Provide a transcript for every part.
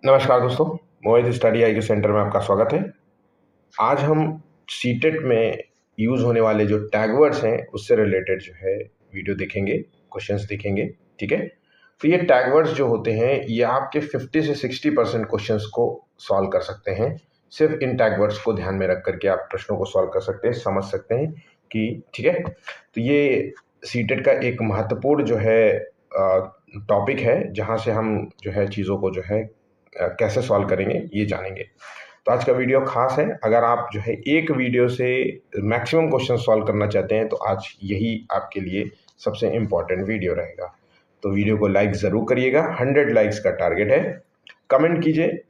नमस्कार दोस्तों, मोहित स्टडी आई के सेंटर में आपका स्वागत है। आज हम सीटेट में यूज़ होने वाले जो टैग वर्ड्स हैं उससे रिलेटेड जो है वीडियो देखेंगे, क्वेश्चंस देखेंगे। ठीक है, तो ये टैग वर्ड्स जो होते हैं ये आपके 50 से 60% क्वेश्चंस को सॉल्व कर सकते हैं। सिर्फ इन टैग वर्ड्स को ध्यान में रख करके आप प्रश्नों को सॉल्व कर सकते हैं, समझ सकते हैं कि ठीक है। तो ये सीटेट का एक महत्वपूर्ण जो है टॉपिक है, जहाँ से हम जो है चीज़ों को जो है कैसे सॉल्व करेंगे ये जानेंगे। तो आज का वीडियो खास है। अगर आप जो है एक वीडियो से मैक्सिमम क्वेश्चन सॉल्व करना चाहते हैं तो आज यही आपके लिए सबसे इम्पोर्टेंट वीडियो रहेगा। तो वीडियो को लाइक ज़रूर करिएगा, 100 लाइक्स का टारगेट है। कमेंट कीजिए,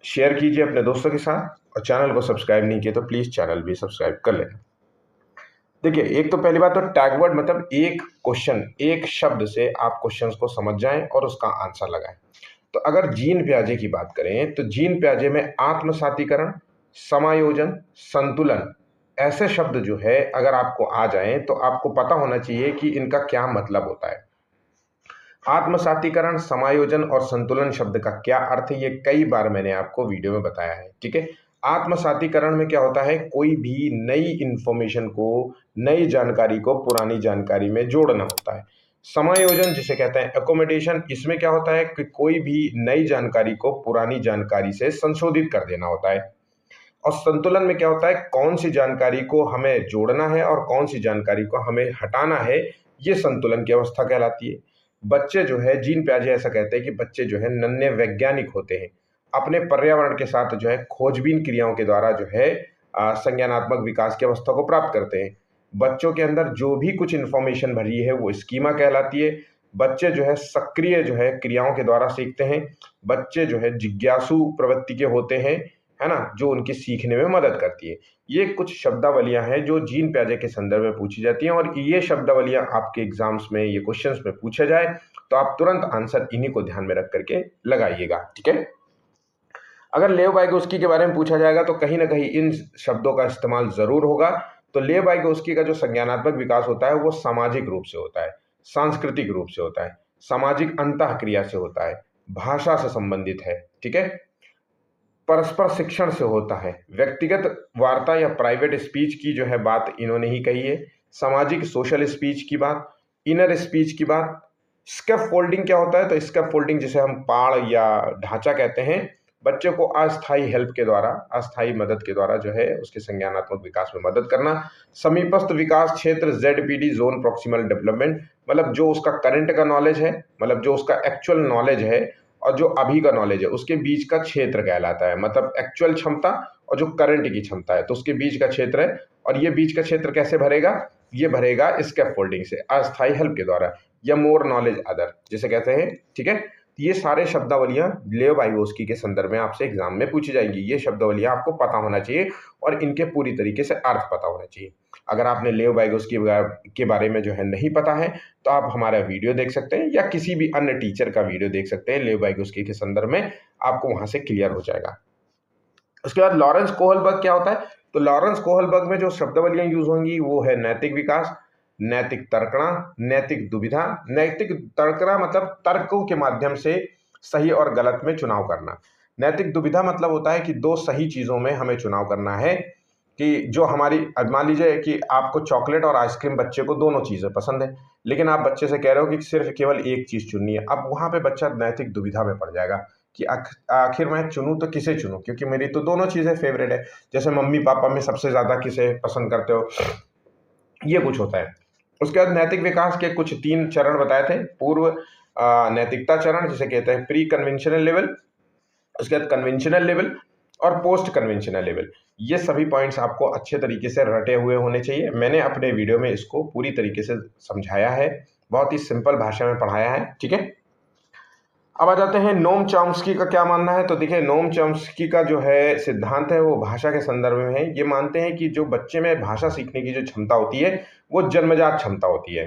शेयर कीजिए अपने दोस्तों के साथ, और चैनल को सब्सक्राइब नहीं किया तो प्लीज़ चैनल भी सब्सक्राइब कर लेना। देखिए, एक तो पहली बात तो टैग वर्ड मतलब एक क्वेश्चन, एक शब्द से आप क्वेश्चंस को समझ जाएं और उसका आंसर लगाएं। तो अगर जीन प्याजे की बात करें तो जीन प्याजे में आत्मसातीकरण, समायोजन, संतुलन ऐसे शब्द जो है अगर आपको आ जाएं तो आपको पता होना चाहिए कि इनका क्या मतलब होता है। आत्मसातीकरण, समायोजन और संतुलन शब्द का क्या अर्थ है ये कई बार मैंने आपको वीडियो में बताया है। ठीक है, आत्मसातीकरण में क्या होता है, कोई भी नई इंफॉर्मेशन को, नई जानकारी को पुरानी जानकारी में जोड़ना होता है। समायोजन जिसे कहते हैं एकोमोडेशन, इसमें क्या होता है कि कोई भी नई जानकारी को पुरानी जानकारी से संशोधित कर देना होता है। और संतुलन में क्या होता है, कौन सी जानकारी को हमें जोड़ना है और कौन सी जानकारी को हमें हटाना है, ये संतुलन की अवस्था कहलाती है। बच्चे जो है, जीन प्याजे ऐसा कहते हैं कि बच्चे जो है नन्हे वैज्ञानिक होते हैं, अपने पर्यावरण के साथ जो है खोजबीन क्रियाओं के द्वारा जो है संज्ञानात्मक विकास की अवस्था को प्राप्त करते हैं। बच्चों के अंदर जो भी कुछ इंफॉर्मेशन भरी है वो स्कीमा कहलाती है। बच्चे जो है सक्रिय जो है क्रियाओं के द्वारा सीखते हैं। बच्चे जो है जिज्ञासु प्रवृत्ति के होते हैं, है ना, जो उनकी सीखने में मदद करती है। ये कुछ शब्दावलियां हैं जो जीन प्याजे के संदर्भ में पूछी जाती हैं, और ये शब्दावलियां आपके एग्जाम्स में, ये क्वेश्चंस में पूछा जाए तो आप तुरंत आंसर इन्हीं को ध्यान में रख करके लगाइएगा। ठीक है, अगर लेव वाइगोस्की के बारे में पूछा जाएगा तो कहीं ना कहीं इन शब्दों का इस्तेमाल जरूर होगा। तो लेव वाइगोस्की का जो संज्ञानात्मक विकास होता है वो सामाजिक रूप से होता है, सांस्कृतिक रूप से होता है, सामाजिक अंतःक्रिया से होता है, भाषा से संबंधित है। ठीक है, परस्पर शिक्षण से होता है, व्यक्तिगत वार्ता या प्राइवेट स्पीच की जो है बात इन्होंने ही कही है, सामाजिक सोशल स्पीच की बात, इनर स्पीच की बात। स्कैफ फोल्डिंग क्या होता है, तो स्कैफ फोल्डिंग जिसे हम पाड़ या ढांचा कहते हैं, बच्चे को अस्थायी हेल्प के द्वारा, अस्थायी मदद के द्वारा जो है उसके संज्ञानात्मक विकास में मदद करना। समीपस्थ विकास क्षेत्र, ZPD, जोन प्रोक्सिमल डेवलपमेंट, मतलब जो उसका करंट का नॉलेज है, मतलब जो उसका एक्चुअल नॉलेज है और जो अभी का नॉलेज है उसके बीच का क्षेत्र कहलाता है। मतलब एक्चुअल क्षमता और जो करंट की क्षमता है तो उसके बीच का क्षेत्र है। और ये बीच का क्षेत्र कैसे भरेगा, ये भरेगा स्कैफोल्डिंग से, अस्थायी हेल्प के द्वारा, या मोर नॉलेज अदर जिसे कहते हैं। ठीक है, ये सारे शब्दावलियां लेव वाइगोस्की के संदर्भ में आपसे एग्जाम में पूछी जाएंगी। ये शब्दावलियां आपको पता होना चाहिए और इनके पूरी तरीके से अर्थ पता होना चाहिए। अगर आपने लेव वाइगोस्की के बारे में जो है नहीं पता है तो आप हमारा वीडियो देख सकते हैं या किसी भी अन्य टीचर का वीडियो देख सकते हैं लेव वाइगोस्की के संदर्भ में, आपको वहां से क्लियर हो जाएगा। उसके बाद लॉरेंस कोहलबर्ग क्या होता है, तो लॉरेंस कोहलबर्ग में जो शब्दावलियां यूज होंगी वो है नैतिक विकास, नैतिक तर्कणा, नैतिक दुविधा। नैतिक तर्कणा मतलब तर्कों के माध्यम से सही और गलत में चुनाव करना। नैतिक दुविधा मतलब होता है कि दो सही चीजों में हमें चुनाव करना है, कि जो हमारी, अब मान लीजिए कि आपको चॉकलेट और आइसक्रीम, बच्चे को दोनों चीजें पसंद है, लेकिन आप बच्चे से कह रहे हो कि सिर्फ केवल एक चीज चुननी है। अब वहां पे बच्चा नैतिक दुविधा में पड़ जाएगा कि आखिर मैं चुनूं तो किसे चुनूं, क्योंकि मेरी तो दोनों चीजें फेवरेट है। जैसे मम्मी पापा में सबसे ज्यादा किसे पसंद करते हो, ये कुछ होता है। उसके बाद नैतिक विकास के कुछ 3 चरण बताए थे। पूर्व नैतिकता चरण जिसे कहते हैं प्री कन्वेंशनल लेवल, उसके बाद कन्वेंशनल लेवल और पोस्ट कन्वेंशनल लेवल। ये सभी पॉइंट्स आपको अच्छे तरीके से रटे हुए होने चाहिए। मैंने अपने वीडियो में इसको पूरी तरीके से समझाया है, बहुत ही सिंपल भाषा में पढ़ाया है। ठीक है, अब आ जाते हैं नोम चॉम्स्की का क्या मानना है। तो देखिए, नोम चॉम्स्की का जो है सिद्धांत है वो भाषा के संदर्भ में है। ये मानते हैं कि जो बच्चे में भाषा सीखने की जो क्षमता होती है वो जन्मजात क्षमता होती है।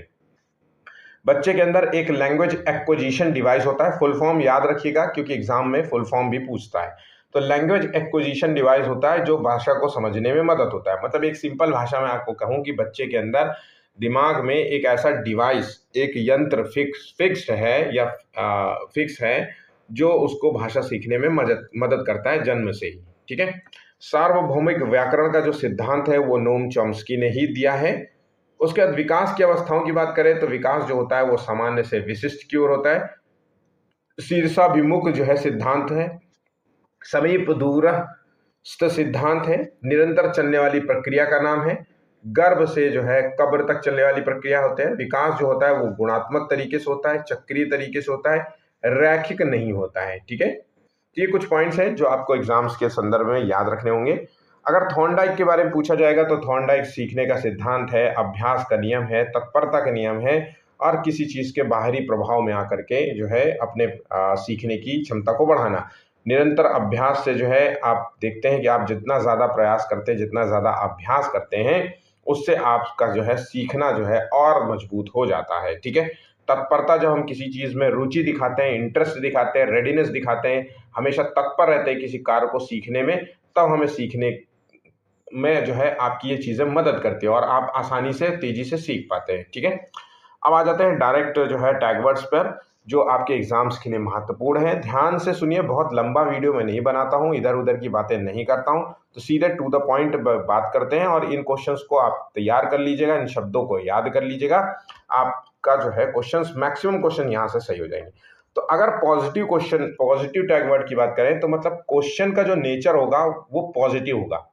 बच्चे के अंदर एक लैंग्वेज एक्विजिशन डिवाइस होता है, फुल फॉर्म याद रखिएगा क्योंकि एग्जाम में फुल फॉर्म भी पूछता है। तो लैंग्वेज एक्विजिशन डिवाइस होता है जो भाषा को समझने में मदद होता है। मतलब एक सिंपल भाषा में आपको कहूं कि बच्चे के अंदर दिमाग में एक ऐसा डिवाइस, एक यंत्र फिक्स्ड है या फिक्स है, जो उसको भाषा सीखने में मदद करता है जन्म से ही। ठीक है। सार्वभौमिक व्याकरण का जो सिद्धांत है वो नोम चॉम्स्की ने ही दिया है। उसके बाद विकास की अवस्थाओं की बात करें तो विकास जो होता है वो सामान्य से विशिष्ट की ओर होता है। शीर्षाभिमुख जो है सिद्धांत है, समीप दूरस्थ सिद्धांत है, निरंतर चलने वाली प्रक्रिया का नाम है, गर्भ से जो है कब्र तक चलने वाली प्रक्रिया होते हैं। विकास जो होता है वो गुणात्मक तरीके से होता है, चक्रीय तरीके से होता है, रैखिक नहीं होता है। ठीक है। तो ये कुछ पॉइंट्स हैं जो आपको एग्जाम्स के संदर्भ में याद रखने होंगे। अगर थॉर्नडाइक के बारे में पूछा जाएगा तो थॉर्नडाइक सीखने का सिद्धांत है, अभ्यास का नियम है, तत्परता का नियम है और किसी चीज के बाहरी प्रभाव में आकर के जो है अपने सीखने की क्षमता को बढ़ाना। निरंतर अभ्यास से जो है आप देखते हैं कि आप जितना ज्यादा प्रयास करते हैं, जितना ज्यादा अभ्यास करते हैं, उससे आपका जो है सीखना जो है और मजबूत हो जाता है। ठीक है। तत्परता, जब हम किसी चीज में रुचि दिखाते हैं, इंटरेस्ट दिखाते हैं, रेडीनेस दिखाते हैं, हमेशा तत्पर रहते हैं किसी कार्य को सीखने में, तब हमें सीखने में जो है आपकी ये चीजें मदद करती है और आप आसानी से तेजी से सीख पाते हैं। ठीक है। अब आ जाते हैं डायरेक्ट जो है टैगवर्ड्स पर, जो आपके एग्जाम्स के लिए महत्वपूर्ण है। ध्यान से सुनिए, बहुत लंबा वीडियो मैं नहीं बनाता हूं, इधर उधर की बातें नहीं करता हूं, तो सीधे टू द पॉइंट बात करते हैं और इन क्वेश्चंस को आप तैयार कर लीजिएगा, इन शब्दों को याद कर लीजिएगा। आपका जो है क्वेश्चंस, मैक्सिमम क्वेश्चन यहां से सही हो जाएंगे। तो अगर पॉजिटिव क्वेश्चन, पॉजिटिव टैगवर्ड की बात करें तो मतलब क्वेश्चन का जो नेचर होगा वो पॉजिटिव होगा।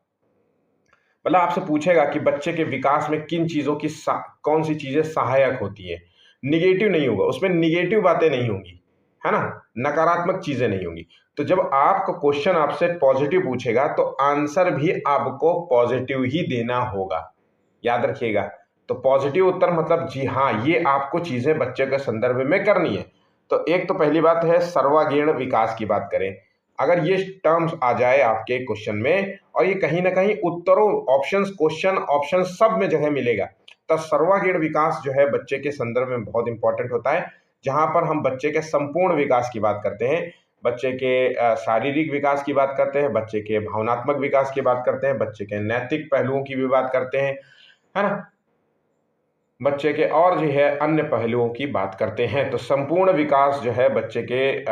मतलब आपसे पूछेगा कि बच्चे के विकास में किन चीजों की कौन सी चीजें सहायक होती है। निगेटिव नहीं होगा, उसमें निगेटिव बातें नहीं होंगी, है ना, नकारात्मक चीजें नहीं होंगी। तो जब आपको क्वेश्चन आपसे पॉजिटिव पूछेगा तो आंसर भी आपको पॉजिटिव ही देना होगा, याद रखिएगा। तो पॉजिटिव उत्तर मतलब जी हाँ, ये आपको चीजें बच्चे के संदर्भ में करनी है। तो एक तो पहली बात है सर्वांगीण विकास की बात करें, अगर ये टर्म्स आ जाए आपके क्वेश्चन में और ये कहीं ना कहीं उत्तरों, ऑप्शंस, क्वेश्चन, ऑप्शन सब में जगह मिलेगा, तो सर्वांगीण विकास जो है बच्चे के संदर्भ में बहुत इंपॉर्टेंट होता है, जहां पर हम बच्चे के संपूर्ण विकास की बात करते हैं, बच्चे के शारीरिक विकास की बात करते हैं, बच्चे के भावनात्मक विकास की बात करते हैं, बच्चे के नैतिक पहलुओं की भी बात करते हैं, है ना, बच्चे के और जो है अन्य पहलुओं की बात करते हैं। तो संपूर्ण विकास जो है बच्चे के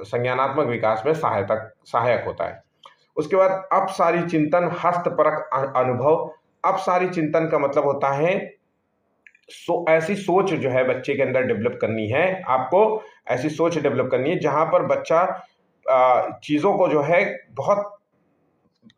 संज्ञानात्मक विकास में सहायक होता है। उसके बाद अपसारी चिंतन, हस्तपरक अनुभव। अपसारी चिंतन का मतलब होता है ऐसी सोच जो है बच्चे के अंदर डेवलप करनी है, आपको ऐसी सोच डेवलप करनी है जहां पर बच्चा चीजों को जो है बहुत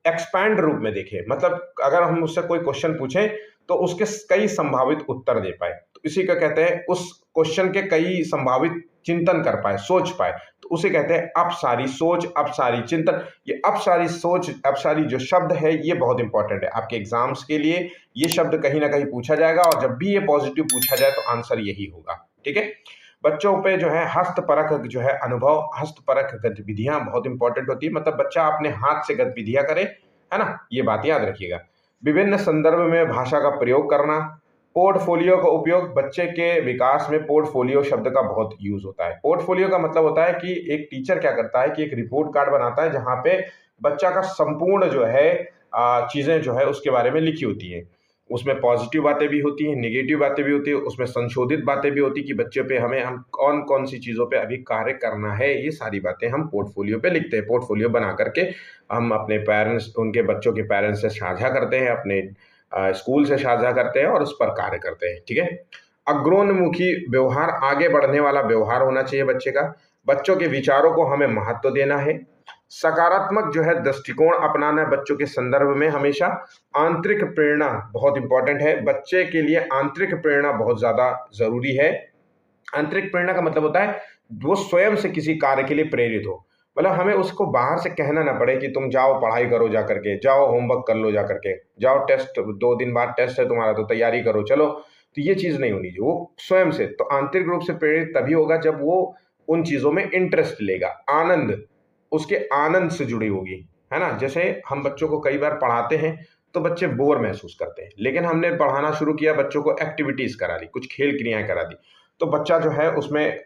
एक्सपैंड रूप में देखे। मतलब अगर हम उससे कोई क्वेश्चन पूछें तो उसके कई संभावित उत्तर दे पाए, तो इसी का कहते हैं उस क्वेश्चन के कई संभावित चिंतन कर पाए, सोच पाए, तो उसे कहते हैं अपसारी सोच, अपसारी चिंतन। ये अपसारी सोच, अपसारी जो शब्द है ये बहुत इंपॉर्टेंट है आपके एग्जाम्स के लिए। ये शब्द कहीं ना कहीं पूछा जाएगा और जब भी ये पॉजिटिव पूछा जाए तो आंसर यही होगा। ठीक है। बच्चों पे जो है हस्तपरक जो है अनुभव, हस्तपरक गतिविधियां बहुत इंपॉर्टेंट होती है, मतलब बच्चा अपने हाथ से गतिविधियां करे, है ना, ये बात याद रखिएगा। विभिन्न संदर्भ में भाषा का प्रयोग करना। पोर्टफोलियो का उपयोग, बच्चे के विकास में पोर्टफोलियो शब्द का बहुत यूज होता है। पोर्टफोलियो का मतलब होता है कि एक टीचर क्या करता है कि एक रिपोर्ट कार्ड बनाता है जहां पे बच्चा का संपूर्ण जो है चीजें जो है उसके बारे में लिखी होती है। उसमें पॉजिटिव बातें भी होती हैं, नेगेटिव बातें भी होती है, उसमें संशोधित बातें भी होती है कि बच्चे पे हम कौन कौन सी चीज़ों पे अभी कार्य करना है, ये सारी बातें हम पोर्टफोलियो पे लिखते हैं। पोर्टफोलियो बना करके हम अपने पेरेंट्स, उनके बच्चों के पेरेंट्स से साझा करते हैं, अपने स्कूल से साझा करते हैं और उस पर कार्य करते हैं। ठीक है। अग्रोन्मुखी व्यवहार, आगे बढ़ने वाला व्यवहार होना चाहिए बच्चे का। बच्चों के विचारों को हमें महत्व देना है। सकारात्मक जो है दृष्टिकोण अपनाना है बच्चों के संदर्भ में हमेशा। आंतरिक प्रेरणा बहुत इंपॉर्टेंट है बच्चे के लिए, आंतरिक प्रेरणा बहुत ज्यादा जरूरी है। आंतरिक प्रेरणा का मतलब होता है वो स्वयं से किसी कार्य के लिए प्रेरित हो, मतलब हमें उसको बाहर से कहना ना पड़े कि तुम जाओ पढ़ाई करो, जा करके जाओ, होमवर्क कर लो, जा करके जाओ, टेस्ट 2 दिन बाद टेस्ट है तुम्हारा तो तैयारी करो, चलो। तो ये चीज नहीं होनी चाहिए, वो स्वयं से। तो आंतरिक रूप से प्रेरित तभी होगा जब वो उन चीजों में इंटरेस्ट लेगा, आनंद, उसके आनंद से जुड़ी होगी, है ना। जैसे हम बच्चों को कई बार पढ़ाते हैं तो बच्चे बोर महसूस करते हैं, लेकिन हमने पढ़ाना शुरू किया, बच्चों को एक्टिविटीज करा दी, कुछ खेल क्रियाएं करा दी, तो बच्चा जो है उसमें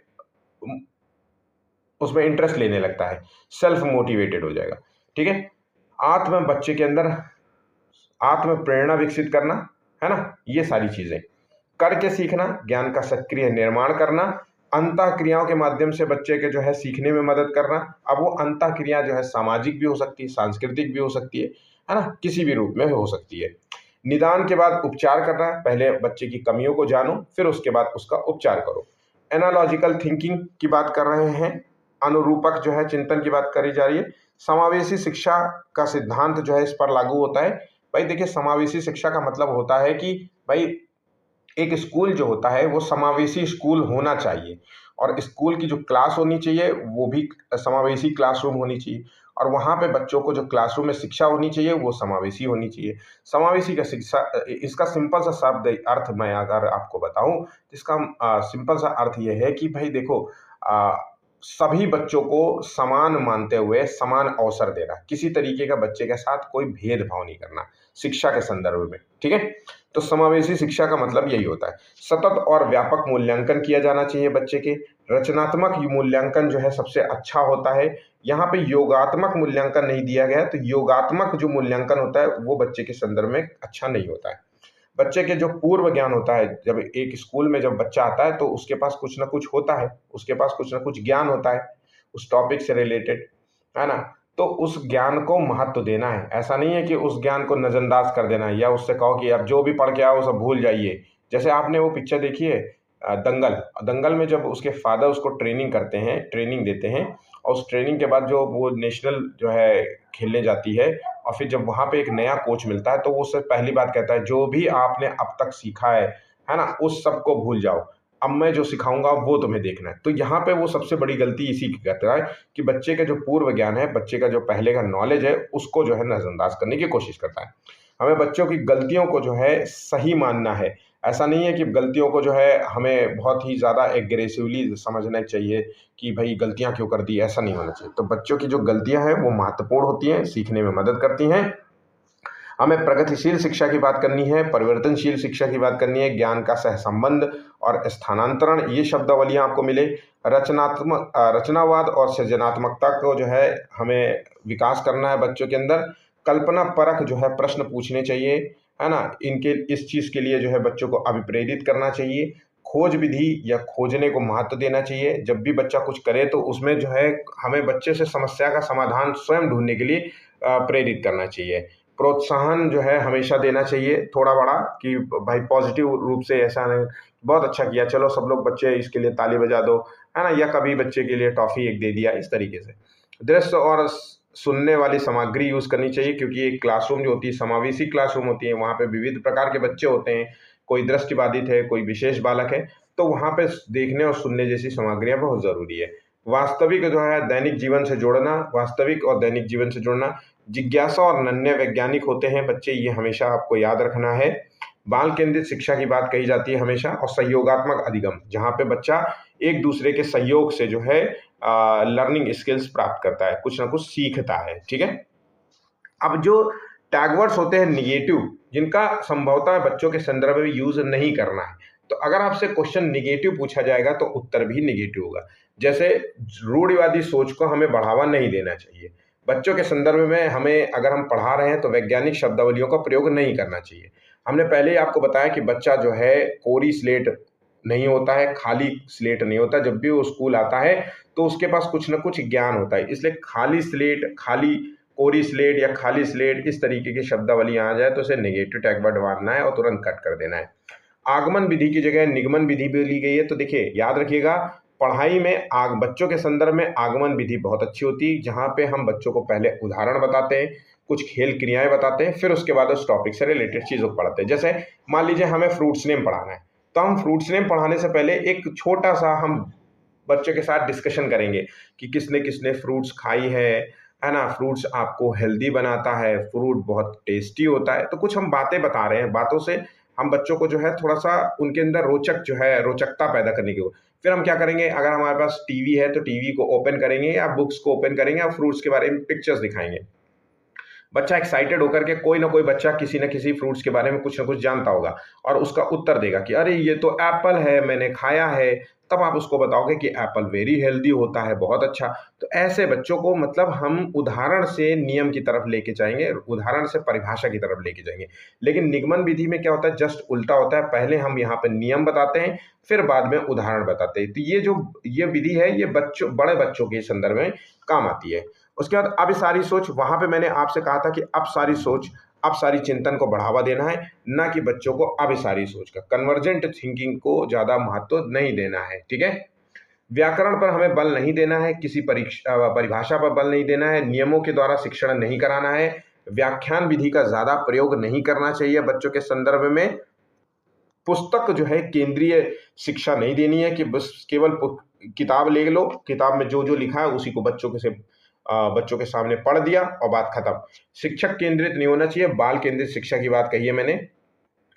उसमें इंटरेस्ट लेने लगता है, सेल्फ मोटिवेटेड हो जाएगा। ठीक है। बच्चे के अंदर आत्म प्रेरणा विकसित करना, है ना, ये सारी चीजें करके सीखना, ज्ञान का सक्रिय निर्माण करना, अंतःक्रियाओं के माध्यम से बच्चे के जो है सीखने में मदद करना। अब वो अंतःक्रिया जो है सामाजिक भी हो सकती है, सांस्कृतिक भी हो सकती है ना, किसी भी रूप में हो सकती है। निदान के बाद उपचार करना, पहले बच्चे की कमियों को जानो, फिर उसके बाद उसका उपचार करो। एनालॉजिकल थिंकिंग की बात कर रहे हैं, अनुरूपक जो है चिंतन की बात करी जा रही है। समावेशी शिक्षा का सिद्धांत जो है इस पर लागू होता है। भाई देखिए, समावेशी शिक्षा का मतलब होता है कि भाई एक स्कूल जो होता है वो समावेशी स्कूल होना चाहिए, और स्कूल की जो क्लास होनी चाहिए वो भी समावेशी क्लासरूम होनी चाहिए, और वहाँ पे बच्चों को जो क्लासरूम में शिक्षा होनी चाहिए वो समावेशी होनी चाहिए। समावेशी का शिक्षा, इसका सिंपल सा शब्द अर्थ मैं अगर आपको बताऊं तो इसका सिंपल सा अर्थ ये है कि भाई देखो, अ, सभी बच्चों को समान मानते हुए समान अवसर देना, किसी तरीके का बच्चे के साथ कोई भेदभाव नहीं करना शिक्षा के संदर्भ में, ठीक है। तो समावेशी शिक्षा का मतलब यही होता है। सतत और व्यापक मूल्यांकन किया जाना चाहिए बच्चे के। रचनात्मक मूल्यांकन जो है सबसे अच्छा होता है। यहाँ पे योगात्मक मूल्यांकन नहीं दिया गया है, तो योगात्मक जो मूल्यांकन होता है वो बच्चे के संदर्भ में अच्छा नहीं होता है। बच्चे के जो पूर्व ज्ञान होता है, जब एक स्कूल में जब बच्चा आता है तो उसके पास कुछ ना कुछ होता है, उसके पास कुछ ना कुछ ज्ञान होता है उस टॉपिक से रिलेटेड, है ना। तो उस ज्ञान को महत्व देना है, ऐसा नहीं है कि उस ज्ञान को नजरअंदाज कर देना है या उससे कहो कि आप जो भी पढ़ के आओ सब भूल जाइए। जैसे आपने वो पिक्चर देखी है दंगल। दंगल में जब उसके फादर उसको ट्रेनिंग करते हैं, ट्रेनिंग देते हैं, और उस ट्रेनिंग के बाद जो वो नेशनल जो है खेलने जाती है, और फिर जब वहाँ पे एक नया कोच मिलता है तो वो उससे पहली बात कहता है, जो भी आपने अब तक सीखा है ना, उस सब को भूल जाओ, अब मैं जो सिखाऊंगा वो तुम्हें देखना है। तो यहाँ पे वो सबसे बड़ी गलती इसी की करता है कि बच्चे का जो पूर्व ज्ञान है, बच्चे का जो पहले का नॉलेज है, उसको जो है नजरअंदाज करने की कोशिश करता है। हमें बच्चों की गलतियों को जो है सही मानना है। ऐसा नहीं है कि गलतियों को जो है हमें बहुत ही ज़्यादा एग्रेसिवली समझना चाहिए कि भाई गलतियां क्यों कर दी, ऐसा नहीं होना चाहिए। तो बच्चों की जो गलतियां हैं वो महत्वपूर्ण होती हैं, सीखने में मदद करती हैं। हमें प्रगतिशील शिक्षा की बात करनी है, परिवर्तनशील शिक्षा की बात करनी है, ज्ञान का सहसंबंध और स्थानांतरण, ये शब्दावलियां आपको मिले। रचनावाद और सृजनात्मकता को जो है हमें विकास करना है बच्चों के अंदर। कल्पना परक जो है प्रश्न पूछने चाहिए, है ना, इनके इस चीज़ के लिए जो है बच्चों को अभिप्रेरित करना चाहिए। खोज विधि या खोजने को महत्व देना चाहिए। जब भी बच्चा कुछ करे तो उसमें जो है हमें बच्चे से समस्या का समाधान स्वयं ढूंढने के लिए प्रेरित करना चाहिए। प्रोत्साहन जो है हमेशा देना चाहिए थोड़ा बड़ा, कि भाई पॉजिटिव रूप से, ऐसा नहीं बहुत अच्छा किया चलो सब लोग बच्चे इसके लिए ताली बजा दो, है ना, या कभी बच्चे के लिए टॉफी एक दे दिया, इस तरीके से। दृश्य और सुनने वाली सामग्री यूज करनी चाहिए, क्योंकि एक क्लासरूम जो होती है समावेशी क्लासरूम होती है, वहाँ पे विविध प्रकार के बच्चे होते हैं, कोई दृष्टिबाधित है, कोई विशेष बालक है, तो वहाँ पे देखने और सुनने जैसी सामग्रियाँ बहुत जरूरी है। वास्तविक जो है दैनिक जीवन से जोड़ना, वास्तविक और दैनिक जीवन से जोड़ना। जिज्ञासा और नन्हे वैज्ञानिक होते हैं बच्चे, ये हमेशा आपको याद रखना है। बाल केंद्रित शिक्षा की बात कही जाती है हमेशा, और सहयोगात्मक अधिगम, जहाँ पे बच्चा एक दूसरे के सहयोग से जो है लर्निंग स्किल्स प्राप्त करता है, कुछ ना कुछ सीखता है, ठीक है। अब जो टैगवर्ड्स होते हैं निगेटिव, जिनका संभवतः बच्चों के संदर्भ में यूज नहीं करना है, तो अगर आपसे क्वेश्चन निगेटिव पूछा जाएगा तो उत्तर भी निगेटिव होगा। जैसे रूढ़िवादी सोच को हमें बढ़ावा नहीं देना चाहिए बच्चों के संदर्भ में। हमें अगर हम पढ़ा रहे हैं तो वैज्ञानिक शब्दावलियों का प्रयोग नहीं करना चाहिए। हमने पहले ही आपको बताया कि बच्चा जो है कोरी स्लेट नहीं होता है, खाली स्लेट नहीं होता। जब भी वो स्कूल आता है तो उसके पास कुछ ना कुछ ज्ञान होता है, इसलिए खाली स्लेट, खाली कोरी स्लेट या खाली स्लेट, इस तरीके की शब्दावली आ जाए तो उसे नेगेटिव टैगवर्ड मानना है और तुरंत कट कर देना है। आगमन विधि की जगह निगमन विधि भी ली गई है। तो देखिए याद रखिएगा, पढ़ाई में बच्चों के संदर्भ में आगमन विधि बहुत अच्छी होती है, जहाँ पे हम बच्चों को पहले उदाहरण बताते हैं, कुछ खेल क्रियाएं बताते हैं, फिर उसके बाद उस टॉपिक से रिलेटेड चीज़ों को पढ़ाते हैं। जैसे मान लीजिए हमें फ्रूट्स नेम पढ़ाना है, तो हम फ्रूट्स नेम पढ़ाने से पहले एक छोटा सा हम बच्चों के साथ डिस्कशन करेंगे कि किसने किसने फ्रूट्स खाई है ना, फ्रूट्स आपको हेल्दी बनाता है, फ्रूट बहुत टेस्टी होता है। तो कुछ हम बातें बता रहे हैं, बातों से हम बच्चों को जो है थोड़ा सा उनके अंदर रोचक जो है रोचकता पैदा करने की। फिर हम क्या करेंगे, अगर हमारे पास टीवी है तो टीवी को ओपन करेंगे या बुक्स को ओपन करेंगे और फ्रूट्स के बारे में पिक्चर्स दिखाएंगे। बच्चा एक्साइटेड होकर के, कोई ना कोई बच्चा किसी न किसी फ्रूट्स के बारे में कुछ ना कुछ जानता होगा और उसका उत्तर देगा कि अरे ये तो एप्पल है, मैंने खाया है। तब आप उसको बताओगे कि एप्पल वेरी हेल्दी होता है, बहुत अच्छा। तो ऐसे बच्चों को मतलब हम उदाहरण से नियम की तरफ लेके जाएंगे, उदाहरण से परिभाषा की तरफ लेके जाएंगे। लेकिन निगमन विधि में क्या होता है, जस्ट उल्टा होता है, पहले हम यहाँ पे नियम बताते हैं, फिर बाद में उदाहरण बताते हैं। तो ये विधि है, ये बड़े बच्चों के संदर्भ में काम आती है। उसके बाद अब सारी सोच, वहां पे मैंने आपसे कहा था कि अब सारी सोच, अब सारी चिंतन को बढ़ावा देना है, ना कि बच्चों को अब सारी सोच का, कन्वर्जेंट थिंकिंग को ज्यादा महत्व नहीं देना है। ठीक है, व्याकरण पर हमें बल नहीं देना है, किसी परिभाषा पर बल नहीं देना है, नियमों के द्वारा शिक्षण नहीं कराना है, व्याख्यान विधि का ज्यादा प्रयोग नहीं करना चाहिए बच्चों के संदर्भ में, पुस्तक जो है केंद्रीय शिक्षा नहीं देनी है कि बस केवल किताब ले लो, किताब में जो जो लिखा है उसी को बच्चों के सामने पढ़ दिया और बात खत्म। शिक्षक केंद्रित नहीं होना चाहिए, बाल केंद्रित शिक्षा की बात कही है मैंने।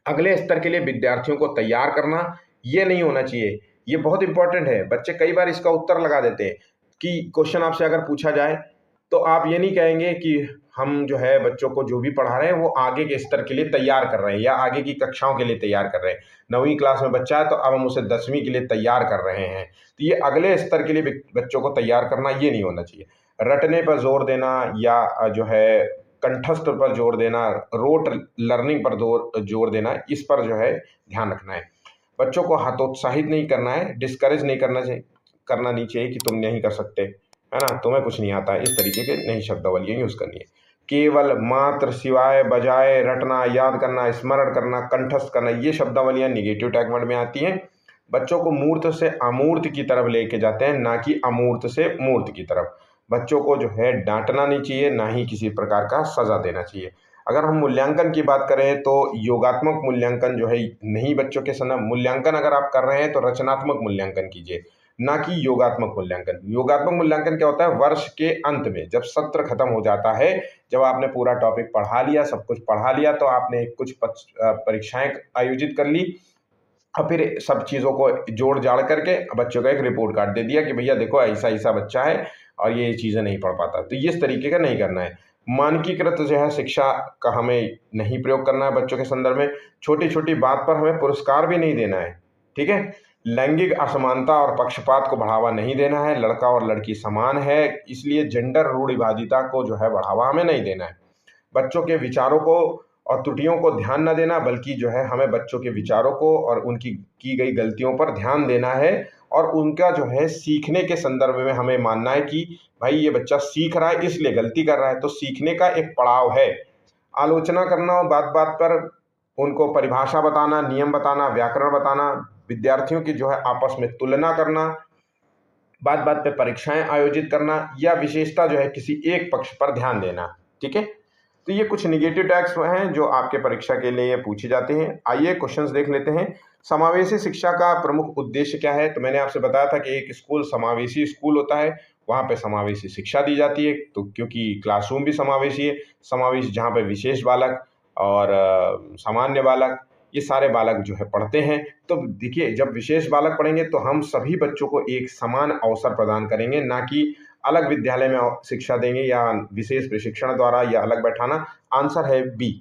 अगले स्तर के लिए विद्यार्थियों को तैयार करना, ये नहीं होना चाहिए। ये बहुत इंपॉर्टेंट है, बच्चे कई बार इसका उत्तर लगा देते हैं कि क्वेश्चन आपसे अगर पूछा जाए तो आप ये नहीं कहेंगे कि हम जो है बच्चों को जो भी पढ़ा रहे हैं वो आगे के स्तर के लिए तैयार कर रहे हैं या आगे की कक्षाओं के लिए तैयार कर रहे हैं। 9वीं क्लास में बच्चा है तो अब हम उसे 10वीं के लिए तैयार कर रहे हैं, तो ये अगले स्तर के लिए बच्चों को तैयार करना, ये नहीं होना चाहिए। रटने पर जोर देना या जो है कंठस्थ पर जोर देना, रोट लर्निंग पर जोर देना, इस पर जो है ध्यान रखना है। बच्चों को हतोत्साहित नहीं करना है, डिस्करेज नहीं करना नहीं चाहिए कि तुम नहीं कर सकते, है ना, तुम्हें कुछ नहीं आता है, इस तरीके के नहीं शब्दावलियां यूज करनी है। केवल, मात्र, सिवाय, बजाय, रटना, याद करना, स्मरण करना, कंठस्थ करना, ये शब्दावलियां निगेटिव टैग वर्ड में आती हैं। बच्चों को मूर्त से अमूर्त की तरफ लेके जाते हैं, ना कि अमूर्त से मूर्त की तरफ। बच्चों को जो है डांटना नहीं चाहिए, ना ही किसी प्रकार का सजा देना चाहिए। अगर हम मूल्यांकन की बात करें तो योगात्मक मूल्यांकन जो है नहीं, बच्चों के समय मूल्यांकन अगर आप कर रहे हैं तो रचनात्मक मूल्यांकन कीजिए, ना कि योगात्मक मूल्यांकन। योगात्मक मूल्यांकन क्या होता है, वर्ष के अंत में जब सत्र खत्म हो जाता है, जब आपने पूरा टॉपिक पढ़ा लिया, सब कुछ पढ़ा लिया, तो आपने कुछ परीक्षाएं आयोजित कर ली और फिर सब चीज़ों को जोड़ जाड़ करके बच्चों का एक रिपोर्ट कार्ड दे दिया कि भैया देखो ऐसा ऐसा बच्चा है और ये चीज़ें नहीं पढ़ पाता। तो ये इस तरीके का नहीं करना है। मानकीकृत जो है शिक्षा का हमें नहीं प्रयोग करना है बच्चों के संदर्भ में। छोटी छोटी बात पर हमें पुरस्कार भी नहीं देना है। ठीक है, लैंगिक असमानता और पक्षपात को बढ़ावा नहीं देना है। लड़का और लड़की समान है, इसलिए जेंडर रूढ़िवादिता को जो है बढ़ावा हमें नहीं देना है। बच्चों के विचारों को और त्रुटियों को ध्यान न देना, बल्कि जो है हमें बच्चों के विचारों को और उनकी की गई गलतियों पर ध्यान देना है और उनका जो है सीखने के संदर्भ में हमें मानना है कि भाई ये बच्चा सीख रहा है इसलिए गलती कर रहा है, तो सीखने का एक पड़ाव है। आलोचना करना और बात बात पर उनको परिभाषा बताना, नियम बताना, व्याकरण बताना, विद्यार्थियों की जो है आपस में तुलना करना, बात बात पे परीक्षाएं आयोजित करना या विशेषता जो है किसी एक पक्ष पर ध्यान देना। ठीक है, तो ये कुछ निगेटिव टैग्स हैं जो आपके परीक्षा के लिए पूछे जाते हैं। आइए क्वेश्चंस देख लेते हैं। समावेशी शिक्षा का प्रमुख उद्देश्य क्या है? तो मैंने आपसे बताया था कि एक स्कूल समावेशी स्कूल होता है, वहाँ पे समावेशी शिक्षा दी जाती है, तो क्योंकि क्लासरूम भी समावेशी है, समावेशी जहाँ पे विशेष बालक और सामान्य बालक, ये सारे बालक जो है पढ़ते हैं। तो देखिए, जब विशेष बालक पढ़ेंगे तो हम सभी बच्चों को एक समान अवसर प्रदान करेंगे, ना कि अलग विद्यालय में शिक्षा देंगे या विशेष प्रशिक्षण द्वारा या अलग बैठाना। आंसर है बी।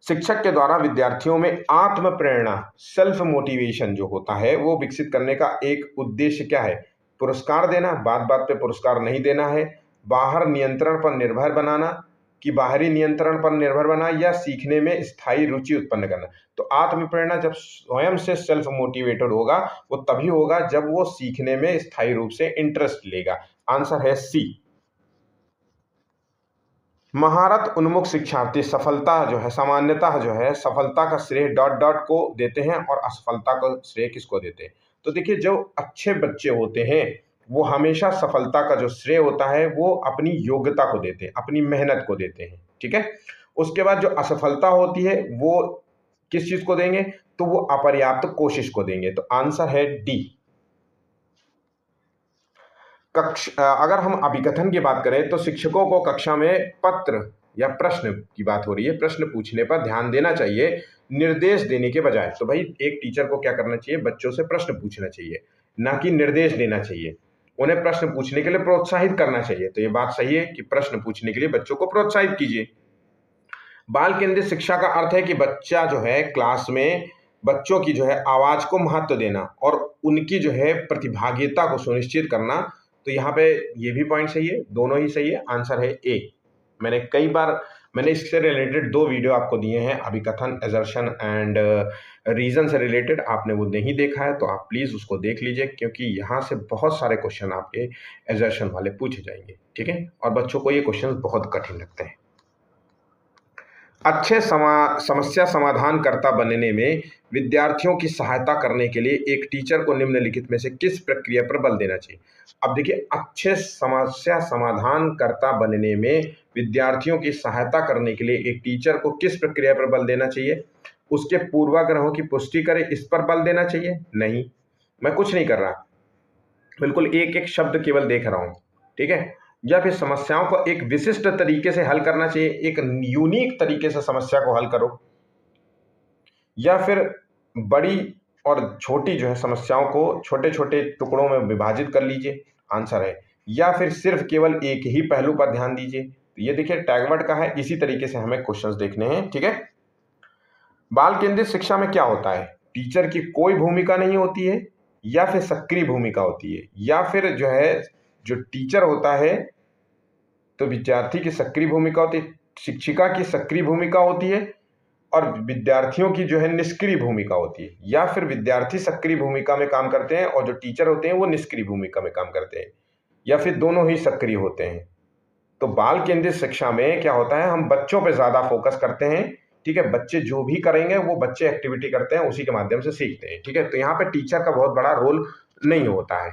शिक्षक के द्वारा विद्यार्थियों में आत्म प्रेरणा, सेल्फ मोटिवेशन जो होता है वो विकसित करने का एक उद्देश्य क्या है? पुरस्कार देना, बात बात पे पुरस्कार नहीं देना है। बाहर नियंत्रण पर निर्भर बनाना, कि बाहरी नियंत्रण पर निर्भर बना या सीखने में स्थायी रुचि उत्पन्न करना। तो आत्म प्रेरणा जब स्वयं से सेल्फ मोटिवेटेड होगा वो तभी होगा जब वो सीखने में स्थायी रूप से इंटरेस्ट लेगा। आंसर है सी। महारत उन्मुख शिक्षार्थी सफलता जो है, सामान्यतः जो है सफलता का श्रेय डॉट डॉट को देते हैं और असफलता का श्रेय किसको देते हैं? तो देखिए, जो अच्छे बच्चे होते हैं वो हमेशा सफलता का जो श्रेय होता है वो अपनी योग्यता को देते हैं, अपनी मेहनत को देते हैं। ठीक है, उसके बाद जो असफलता होती है वो किस चीज को देंगे? तो वो अपर्याप्त कोशिश को देंगे। तो आंसर है डी। अगर हम अभिकथन की बात करें तो शिक्षकों को कक्षा में पत्र या प्रश्न की बात हो रही है, प्रश्न पूछने पर ध्यान देना चाहिए निर्देश देने के बजाय। तो भाई एक टीचर को क्या करना चाहिए? बच्चों से प्रश्न पूछना चाहिए, ना कि निर्देश देना चाहिए। उन्हें प्रश्न पूछने के लिए प्रोत्साहित करना चाहिए। तो ये बात सही है कि प्रश्न पूछने के लिए बच्चों को प्रोत्साहित कीजिए। बाल केंद्रित शिक्षा का अर्थ है कि बच्चा जो है क्लास में बच्चों की जो है आवाज़ को महत्व देना और उनकी जो है प्रतिभागिता को सुनिश्चित करना। तो यहाँ पे ये भी पॉइंट सही है, दोनों ही सही है, आंसर है ए। मैंने इससे रिलेटेड 2 वीडियो आपको दिए हैं, अभिकथन असर्शन एंड रीजन से रिलेटेड। आपने वो नहीं देखा है तो आप प्लीज़ उसको देख लीजिए, क्योंकि यहाँ से बहुत सारे क्वेश्चन आपके असर्शन वाले पूछे जाएंगे, ठीक है। और बच्चों को ये क्वेश्चन बहुत कठिन लगते हैं। अच्छे समस्या समाधानकर्ता बनने में विद्यार्थियों की सहायता करने के लिए एक टीचर को निम्नलिखित में से किस प्रक्रिया पर बल देना चाहिए। अब देखिए, अच्छे समस्या समाधानकर्ता बनने में विद्यार्थियों की सहायता करने के लिए एक टीचर को किस प्रक्रिया पर बल देना चाहिए। उसके पूर्वाग्रहों की पुष्टि करे, इस पर बल देना चाहिए। नहीं, मैं कुछ नहीं कर रहा, बिल्कुल एक एक शब्द केवल देख रहा हूं, ठीक है। या फिर समस्याओं को एक विशिष्ट तरीके से हल करना चाहिए, एक यूनिक तरीके से समस्या को हल करो। या फिर बड़ी और छोटी जो है समस्याओं को छोटे छोटे टुकड़ों में विभाजित कर लीजिए, आंसर है। या फिर सिर्फ केवल एक ही पहलू पर ध्यान दीजिए। तो ये देखिए टैगवर्ड का है, इसी तरीके से हमें क्वेश्चंस देखने हैं, ठीक है। बाल केंद्रित शिक्षा में क्या होता है, टीचर की कोई भूमिका नहीं होती है, या फिर सक्रिय भूमिका होती है, या फिर जो है जो टीचर होता है तो विद्यार्थी की सक्रिय भूमिका होती है, शिक्षिका की सक्रिय भूमिका होती है और विद्यार्थियों की जो है निष्क्रिय भूमिका होती है, या फिर विद्यार्थी सक्रिय भूमिका में काम करते हैं और जो टीचर होते हैं वो निष्क्रिय भूमिका में काम करते हैं, या फिर दोनों ही सक्रिय होते हैं। तो बाल केंद्रित शिक्षा में क्या होता है, हम बच्चों पे ज्यादा फोकस करते हैं, ठीक है। बच्चे जो भी करेंगे वो बच्चे एक्टिविटी करते हैं, उसी के माध्यम से सीखते हैं, ठीक है। तो यहाँ पे टीचर का बहुत बड़ा रोल नहीं होता है।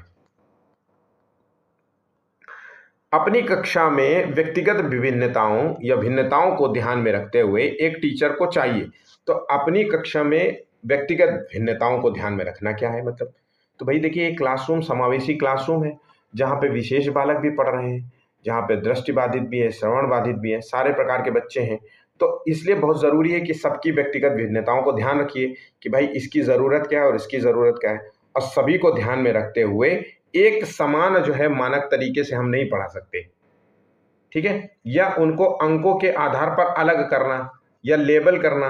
अपनी कक्षा में व्यक्तिगत विभिन्नताओं या भिन्नताओं को ध्यान में रखते हुए एक टीचर को चाहिए। तो अपनी कक्षा में व्यक्तिगत भिन्नताओं को ध्यान में रखना क्या है मतलब, तो भाई देखिए एक क्लासरूम समावेशी क्लासरूम है, जहाँ पे विशेष बालक भी पढ़ रहे हैं, जहाँ पे दृष्टि बाधित भी है, श्रवण बाधित भी है, सारे प्रकार के बच्चे हैं। तो इसलिए बहुत ज़रूरी है कि सबकी व्यक्तिगत भिन्नताओं को ध्यान रखिए कि भाई इसकी ज़रूरत क्या है और इसकी ज़रूरत क्या है, और सभी को ध्यान में रखते हुए एक समान जो है मानक तरीके से हम नहीं पढ़ा सकते, ठीक है। या उनको अंकों के आधार पर अलग करना या लेबल करना,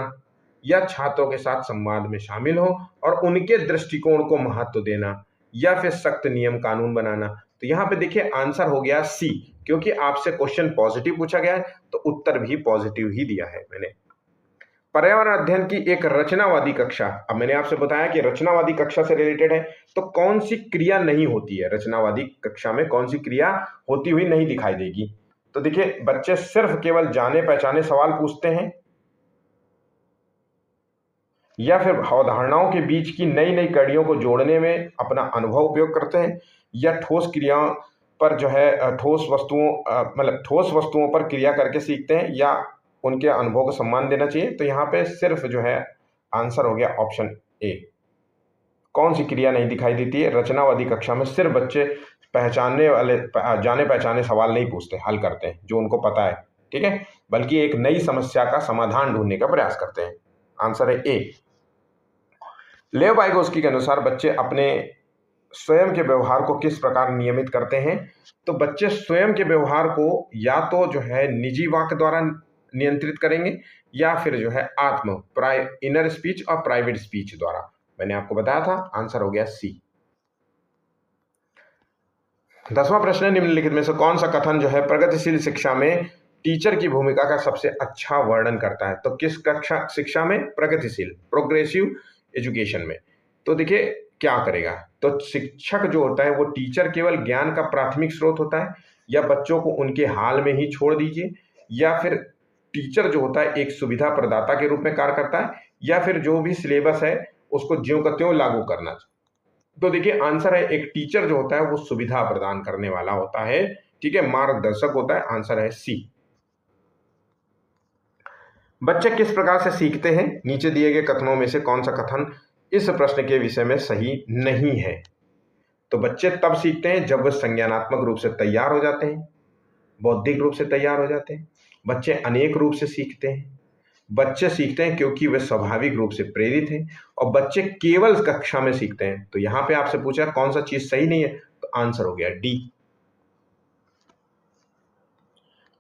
या छात्रों के साथ संवाद में शामिल हो और उनके दृष्टिकोण को महत्व देना, या फिर सख्त नियम कानून बनाना। तो यहाँ पे देखिए आंसर हो गया सी, क्योंकि आपसे क्वेश्चन पॉजिटिव पूछा गया है तो उत्तर भी पॉजिटिव ही दिया है मैंने। पर्यावरण अध्ययन की एक रचनावादी कक्षा, अब मैंने आपसे बताया कि रचनावादी कक्षा से रिलेटेड है, तो कौन सी क्रिया नहीं होती है रचनावादी कक्षा में, कौन सी क्रिया होती हुई नहीं दिखाई देगी। तो देखिए बच्चे सिर्फ केवल जाने पहचाने सवाल पूछते हैं, या फिर अवधारणाओं के बीच की नई नई कड़ियों को जोड़ने में अपना अनुभव उपयोग करते हैं, या ठोस क्रियाओं पर जो है ठोस वस्तुओं मतलब ठोस वस्तुओं पर क्रिया करके सीखते हैं, या उनके अनुभव को सम्मान देना चाहिए। तो यहाँ पे सिर्फ जो है आंसर हो गया ऑप्शन ए। कौन सी क्रिया नहीं दिखाई देती है, रचनावादी कक्षा में सिर्फ बच्चे पहचानने वाले जाने पहचाने सवाल नहीं पूछते, हल करते हैं जो उनको पता है, ठीक है, बल्कि एक नई समस्या का समाधान ढूंढने का प्रयास करते हैं। आंसर है ए। लेव वाइगोस्की के अनुसार बच्चे अपने स्वयं के व्यवहार को किस प्रकार नियमित करते हैं। तो बच्चे स्वयं के व्यवहार को या तो जो है निजी वाक्य द्वारा नियंत्रित करेंगे, या फिर जो है इनर स्पीच और प्राइवेट स्पीच द्वारा। मैंने आपको बताया था, आंसर हो गया सी। 10वां प्रश्न है, निम्नलिखित में से कौन सा कथन जो है प्रगतिशील शिक्षा में टीचर की भूमिका का सबसे अच्छा वर्णन करता है। तो किस कक्षा शिक्षा में, प्रगतिशील प्रोग्रेसिव एजुकेशन में। तो देखिए क्या करेगा, तो शिक्षक जो होता है वो टीचर केवल ज्ञान का प्राथमिक स्रोत होता है, या बच्चों को उनके हाल में ही छोड़ दीजिए, या फिर टीचर जो होता है एक सुविधा प्रदाता के रूप में कार्य करता है, या फिर जो भी सिलेबस है उसको ज्यों का त्यों लागू करना। तो देखिए आंसर है एक टीचर जो होता है वो सुविधा प्रदान करने वाला होता है, ठीक है, मार्गदर्शक होता है। आंसर है सी। बच्चे किस प्रकार से सीखते हैं, नीचे दिए गए कथनों में से कौन सा कथन इस प्रश्न के विषय में सही नहीं है। तो बच्चे तब सीखते हैं जब वे संज्ञानात्मक रूप से तैयार हो जाते हैं, बौद्धिक रूप से तैयार हो जाते हैं, बच्चे अनेक रूप से सीखते हैं, बच्चे सीखते हैं क्योंकि वे स्वाभाविक रूप से प्रेरित हैं, और बच्चे केवल कक्षा में सीखते हैं। तो यहां पे आपसे पूछा कौन सा चीज सही नहीं है, तो आंसर हो गया डी।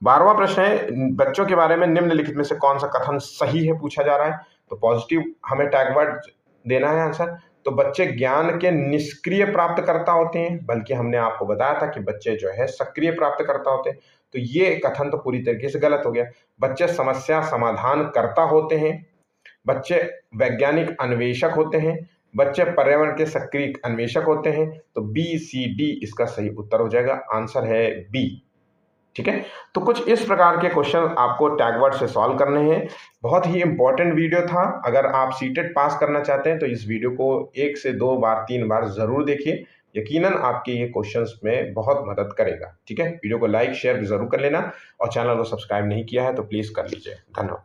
12वां प्रश्न है, बच्चों के बारे में निम्नलिखित में से कौन सा कथन सही है पूछा जा रहा है। तो पॉजिटिव हमें टैग वर्ड देना है आंसर। तो बच्चे ज्ञान के निष्क्रिय प्राप्तकर्ता होते हैं, बल्कि हमने आपको बताया था कि बच्चे जो है सक्रिय प्राप्तकर्ता होते हैं। तो ये कथन तो पूरी तरीके से गलत हो गया। बच्चे समस्या समाधान करता होते हैं, बच्चे वैज्ञानिक अन्वेषक होते हैं, बच्चे पर्यावरण के सक्रिय अन्वेषक होते हैं। तो बी सी डी इसका सही उत्तर हो जाएगा, आंसर है बी। ठीक है, तो कुछ इस प्रकार के क्वेश्चन आपको टैग वर्ड से सॉल्व करने हैं। बहुत ही इंपॉर्टेंट वीडियो था। अगर आप सीटेट पास करना चाहते हैं तो इस वीडियो को 1 से 2 बार 3 बार जरूर देखिए, यकीनन आपके ये क्वेश्चंस में बहुत मदद करेगा। ठीक है, वीडियो को लाइक शेयर जरूर कर लेना और चैनल को सब्सक्राइब नहीं किया है तो प्लीज कर लीजिए। धन्यवाद।